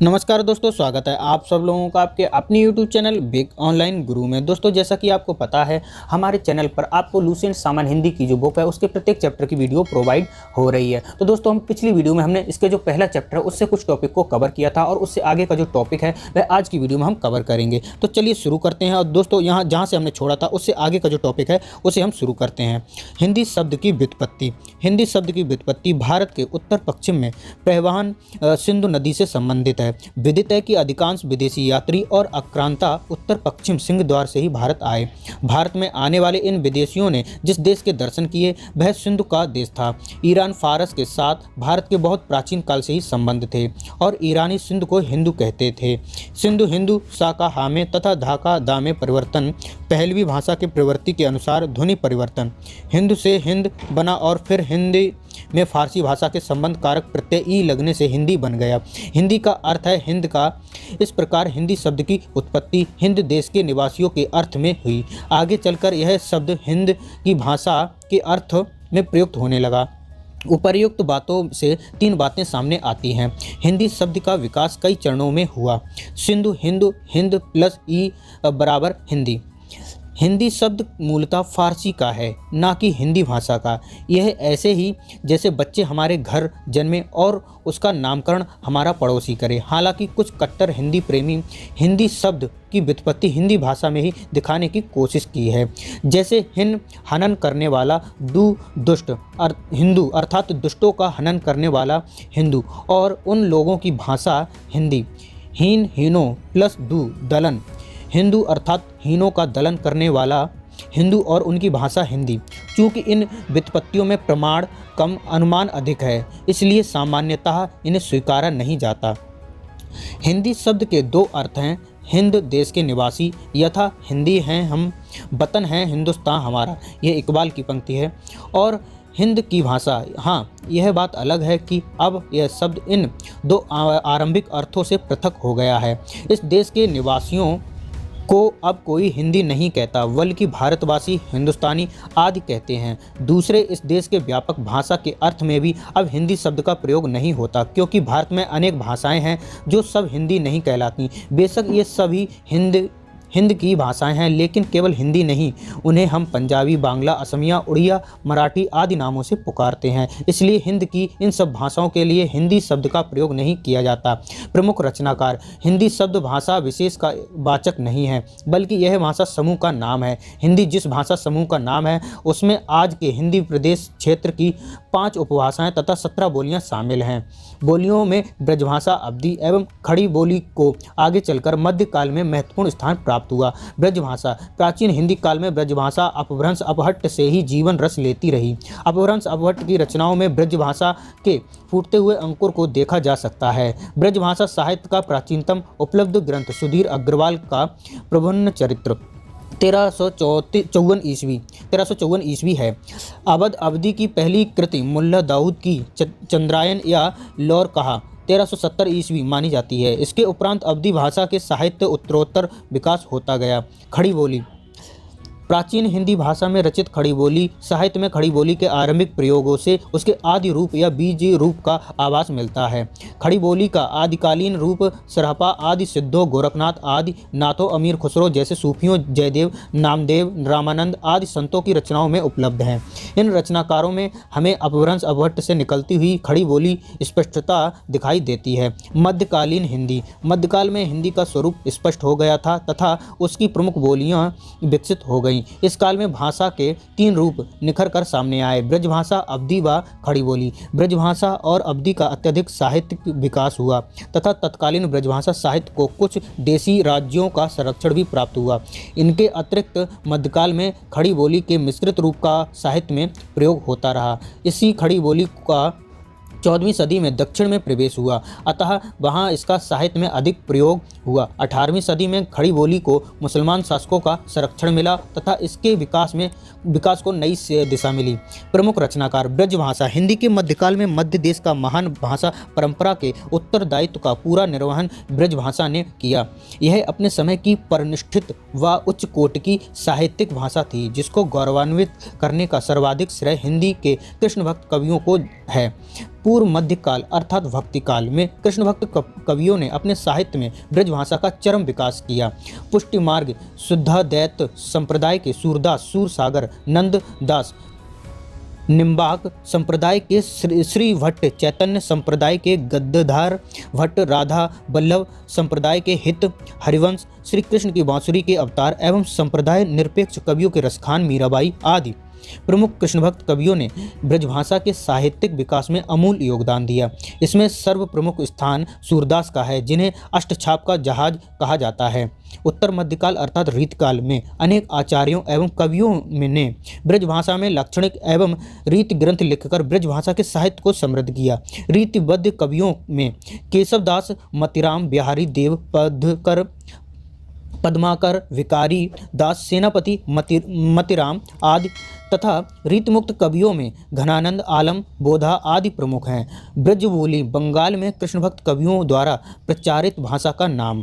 नमस्कार दोस्तों, स्वागत है आप सब लोगों का आपके अपने YouTube चैनल बिग ऑनलाइन गुरु में। दोस्तों, जैसा कि आपको पता है, हमारे चैनल पर आपको लुसेंट सामान्य हिंदी की जो बुक है उसके प्रत्येक चैप्टर की वीडियो प्रोवाइड हो रही है। तो दोस्तों, हम पिछली वीडियो में हमने इसके जो पहला चैप्टर है उससे कुछ टॉपिक को कवर किया था और उससे आगे का जो टॉपिक है वह आज की वीडियो में हम कवर करेंगे। तो चलिए शुरू करते हैं। और दोस्तों, यहाँ जहाँ से हमने छोड़ा था उससे आगे का जो टॉपिक है उसे हम शुरू करते हैं। हिंदी शब्द की व्युत्पत्ति। हिंदी शब्द की व्युत्पत्ति भारत के उत्तर पश्चिम में प्रवाहमान सिंधु नदी से संबंधित है। विदित है कि अधिकांश विदेशी यात्री और आक्रांता उत्तर पश्चिम सिंह द्वार से ही भारत आए। भारत में आने वाले इन विदेशियों ने जिस देश के दर्शन किए वह सिंधु का देश था। ईरान फारस के साथ भारत के बहुत प्राचीन काल से ही संबंध थे और ईरानी सिंधु को हिंदू कहते थे। सिंधु हिंदू सा का हा में तथा धा का दा में परिवर्तन, पहलवी भाषा के प्रवृत्ति के अनुसार ध्वनि परिवर्तन, हिंदू से हिंद बना और फिर हिंदी में फारसी भाषा के संबंध कारक प्रत्यय ई लगने से हिंदी बन गया। हिंदी का अर्थ है हिंद का। इस प्रकार हिंदी शब्द की उत्पत्ति हिंद देश के निवासियों के अर्थ में हुई। आगे चलकर यह शब्द हिंद की भाषा के अर्थ में प्रयुक्त होने लगा। उपर्युक्त बातों से तीन बातें सामने आती हैं। हिंदी शब्द का विकास कई चरणों में हुआ। सिंधु हिंदू हिंद प्लस ई बराबर हिंदी। हिंदी शब्द मूलतः फारसी का है, ना कि हिंदी भाषा का। यह ऐसे ही जैसे बच्चे हमारे घर जन्मे और उसका नामकरण हमारा पड़ोसी करे। हालांकि कुछ कट्टर हिंदी प्रेमी हिंदी शब्द की व्युत्पत्ति हिंदी भाषा में ही दिखाने की कोशिश की है। जैसे हनन करने वाला, दुष्ट हिंदू अर्थात दुष्टों का हनन करने वाला हिंदू, और उन लोगों की भाषा हिंदी। हीनों प्लस दलन, हिंदू अर्थात हीनों का दलन करने वाला हिंदू और उनकी भाषा हिंदी। चूँकि इन व्युत्पत्तियों में प्रमाण कम, अनुमान अधिक है, इसलिए सामान्यतः इन्हें स्वीकारा नहीं जाता। हिंदी शब्द के दो अर्थ हैं। हिंद देश के निवासी, यथा हिंदी हैं हम, वतन है हिंदुस्तान हमारा, यह इकबाल की पंक्ति है। और हिंद की भाषा। हाँ, यह बात अलग है कि अब यह शब्द इन दो आरंभिक अर्थों से पृथक हो गया है। इस देश के निवासियों को अब कोई हिंदी नहीं कहता, बल्कि भारतवासी, हिंदुस्तानी आदि कहते हैं। दूसरे, इस देश के व्यापक भाषा के अर्थ में भी अब हिंदी शब्द का प्रयोग नहीं होता, क्योंकि भारत में अनेक भाषाएं हैं जो सब हिंदी नहीं कहलाती। बेशक ये सभी हिंद की भाषाएं हैं, लेकिन केवल हिंदी नहीं, उन्हें हम पंजाबी, बांग्ला, असमिया, उड़िया, मराठी आदि नामों से पुकारते हैं। इसलिए हिंद की इन सब भाषाओं के लिए हिंदी शब्द का प्रयोग नहीं किया जाता। प्रमुख रचनाकार। हिंदी शब्द भाषा विशेष का वाचक नहीं है, बल्कि यह भाषा समूह का नाम है। हिंदी जिस भाषा समूह का नाम है उसमें आज के हिंदी प्रदेश क्षेत्र की 5 उपभाषाएं तथा 17 बोलियाँ शामिल हैं। बोलियों में ब्रजभाषा, अवधी एवं खड़ी बोली को आगे चलकर मध्यकाल में महत्वपूर्ण स्थान प्राप्त हुआ। ब्रजभाषा। प्राचीन हिंदी काल में ब्रजभाषा अपभ्रंश अपहट्ट से ही जीवन रस लेती रही। अपभ्रंश अपहट्ट की रचनाओं में ब्रजभाषा के फूटते हुए अंकुर को देखा जा सकता है। ब्रजभाषा साहित्य का प्राचीनतम उपलब्ध ग्रंथ सुधीर अग्रवाल का प्रबंध चरित्र 1354 ईस्वी है। अवधी की पहली कृति मुल्ला दाऊद की चंद्रायन या लौर कहा 1370 ईस्वी मानी जाती है। इसके उपरांत अवधी भाषा के साहित्य उत्तरोत्तर विकास होता गया। खड़ी बोली। प्राचीन हिंदी भाषा में रचित खड़ी बोली साहित्य में खड़ी बोली के आरंभिक प्रयोगों से उसके आदि रूप या बीज रूप का आभास मिलता है। खड़ी बोली का आदिकालीन रूप सरहपा आदि सिद्धों, गोरखनाथ आदि नाथों, अमीर खुसरो जैसे सूफियों, जयदेव, नामदेव, रामानंद आदि संतों की रचनाओं में उपलब्ध है। इन रचनाकारों में हमें अपभ्रंश अपभट्ट से निकलती हुई खड़ी बोली स्पष्टता दिखाई देती है। मध्यकालीन हिंदी। मध्यकाल में हिंदी का स्वरूप स्पष्ट हो गया था तथा उसकी प्रमुख बोलियां विकसित हो गईं। इस काल में भाषा के 3 रूप निखर कर सामने आए: ब्रजभाषा, अवधी व खड़ी बोली। ब्रजभाषा और अवधी का अत्यधिक साहित्यिक विकास हुआ तथा तत्कालीन ब्रजभाषा साहित्य को कुछ देशी राज्यों का संरक्षण भी प्राप्त हुआ। इनके अतिरिक्त मध्यकाल में खड़ी बोली के मिश्रित रूप का साहित्य में प्रयोग होता रहा। इसी खड़ी बोली का 14वीं सदी में दक्षिण में प्रवेश हुआ, अतः वहाँ इसका साहित्य में अधिक प्रयोग हुआ। 18वीं सदी में खड़ी बोली को मुसलमान शासकों का संरक्षण मिला तथा इसके विकास को नई दिशा मिली। प्रमुख रचनाकार। ब्रजभाषा। हिंदी के मध्यकाल में मध्य देश का महान भाषा परंपरा के उत्तरदायित्व का पूरा निर्वहन ब्रजभाषा ने किया। यह अपने समय की परिनिष्ठित व उच्च कोटि की साहित्यिक भाषा थी, जिसको गौरवान्वित करने का सर्वाधिक श्रेय हिंदी के कृष्ण भक्त कवियों को है। पूर्व मध्यकाल अर्थात भक्ति काल में कृष्ण भक्त कवियों ने अपने साहित्य में ब्रजभाषा का चरम विकास किया। पुष्टि मार्ग शुद्धाद्वैत संप्रदाय के सूरदास सूरसागर, नंददास निम्बाक संप्रदाय के श्री भट्ट, चैतन्य संप्रदाय के गद्दाधर भट्ट, राधा वल्लभ संप्रदाय के हित हरिवंश, श्री कृष्ण की बांसुरी के अवतार एवं संप्रदाय निरपेक्ष कवियों के रसखान मीराबाई आदि प्रमुख कृष्ण भक्त कवियों ने ब्रजभाषा के साहित्यिक विकास में अमूल्य योगदान दिया। इसमें सर्व प्रमुख स्थान सूरदास का है, जिन्हें अष्टछाप का जहाज कहा जाता है। उत्तर मध्यकाल अर्थात रीतकाल में अनेक आचार्यों एवं कवियों ने ब्रजभाषा में लाक्षणिक एवं रीति ग्रंथ लिखकर ब्रजभाषा के साहित्य को समृद्ध किया। रीतिबद्ध कवियों में केशवदास, मतिराम, बिहारी देव, पद्माकर, विकारी दास, सेनापति, मतिराम आदि तथा रीतमुक्त कवियों में घनानंद, आलम, बोधा आदि प्रमुख हैं। ब्रजबोली बंगाल में कृष्ण भक्त कवियों द्वारा प्रचारित भाषा का नाम।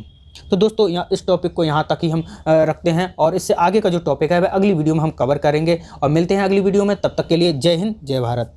तो दोस्तों यहाँ इस टॉपिक को यहाँ तक ही हम रखते हैं और इससे आगे का जो टॉपिक है वह अगली वीडियो में हम कवर करेंगे और मिलते हैं अगली वीडियो में। तब तक के लिए जय हिंद, जय भारत।